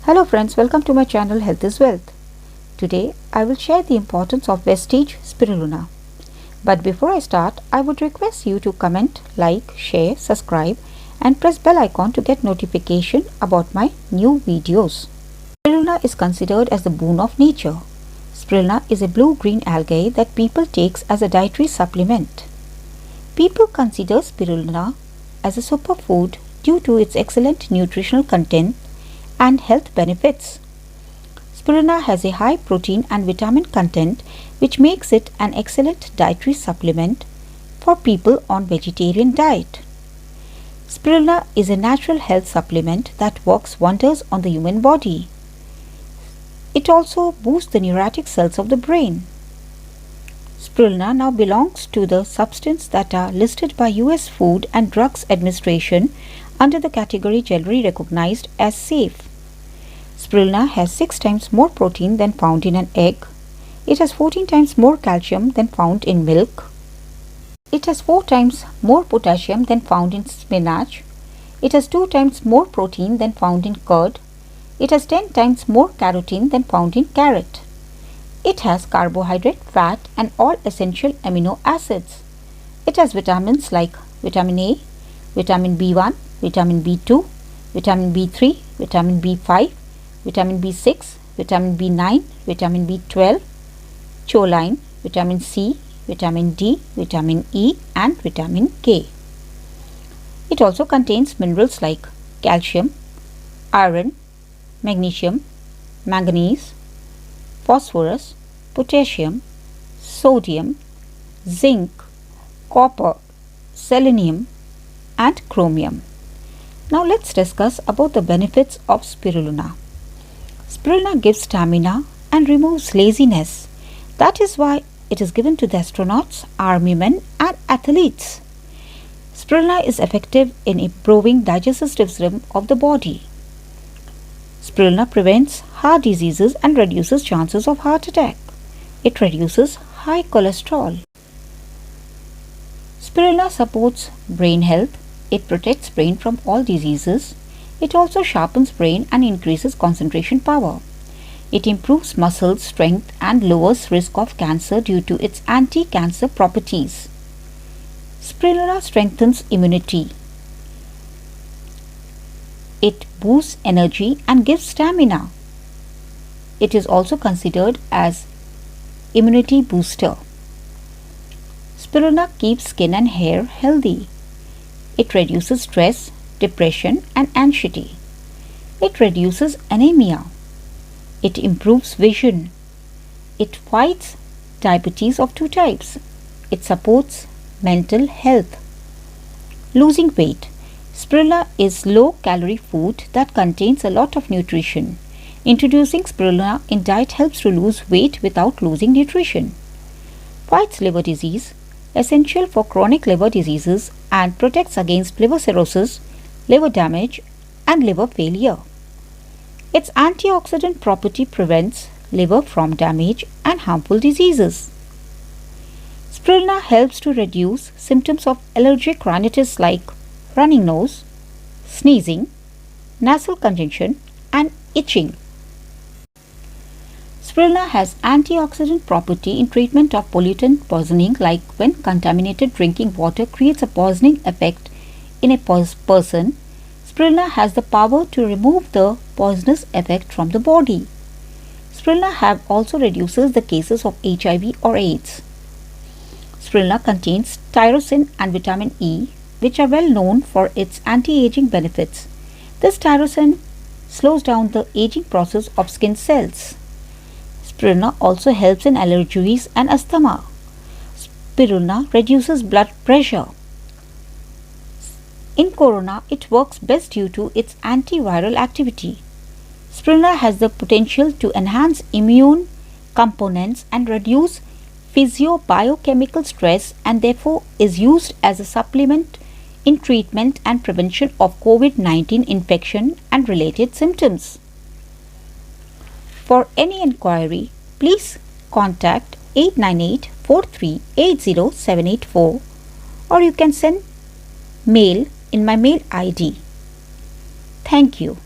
Hello friends, welcome to my channel Health is Wealth. Today I will share the importance of Vestige Spirulina. But before I start, I would request you to comment, like, share, subscribe and press bell icon to get notification about my new videos. Spirulina is considered as the boon of nature. Spirulina is a blue-green algae that people take as a dietary supplement. People consider spirulina as a superfood due to its excellent nutritional content and health benefits. Spirulina has a high protein and vitamin content which makes it an excellent dietary supplement for people on vegetarian diet. Spirulina is a natural health supplement that works wonders on the human body. It also boosts the neuronic cells of the brain. Spirulina now belongs to the substances that are listed by US Food and Drugs Administration under the category generally recognized as safe. Spirulina has 6 times more protein than found in an egg. It has 14 times more calcium than found in milk. It has 4 times more potassium than found in spinach. It has 2 times more protein than found in curd. It has 10 times more carotene than found in carrot. It has carbohydrate, fat and all essential amino acids. It has vitamins like vitamin A, vitamin B1, vitamin B2, vitamin B3, vitamin B5, vitamin B6, vitamin B9, vitamin B12, choline, vitamin C, vitamin D, vitamin E and vitamin K. It also contains minerals like calcium, iron, magnesium, manganese, phosphorus, potassium, sodium, zinc, copper, selenium and chromium. Now let's discuss about the benefits of spirulina. Spirulina gives stamina and removes laziness. That is why it is given to the astronauts, army men and athletes. Spirulina is effective in improving digestive system of the body. Spirulina prevents heart diseases and reduces chances of heart attack. It reduces high cholesterol. Spirulina supports brain health. It protects brain from all diseases. It also sharpens brain and increases concentration power. It improves muscle strength and lowers risk of cancer due to its anti-cancer properties. Spirulina strengthens immunity. It boosts energy and gives stamina. It is also considered as immunity booster. Spirulina keeps skin and hair healthy. It reduces stress, depression and anxiety. It reduces anemia. It improves vision. It fights diabetes of 2 types. It supports mental health. Losing weight. Spirulina is low-calorie food that contains a lot of nutrition. Introducing spirulina in diet helps to lose weight without losing nutrition. Fights liver disease, essential for chronic liver diseases and protects against liver cirrhosis, liver damage and liver failure. Its antioxidant property prevents liver from damage and harmful diseases. Spirulina helps to reduce symptoms of allergic rhinitis like running nose, sneezing, nasal congestion and itching. Spirulina has antioxidant property in treatment of pollutant poisoning, like when contaminated drinking water creates a poisoning effect in a person. Spirulina has the power to remove the poisonous effect from the body. Spirulina also reduces the cases of HIV or AIDS. Spirulina contains tyrosine and vitamin E, which are well known for its anti-aging benefits. This tyrosine slows down the aging process of skin cells. Spirulina also helps in allergies and asthma. Spirulina reduces blood pressure. In corona, it works best due to its antiviral activity. Spirulina has the potential to enhance immune components and reduce physiobiochemical stress and therefore is used as a supplement in treatment and prevention of COVID-19 infection and related symptoms. For any inquiry, please contact 898-4380-784 or you can send mail in my mail ID. Thank you.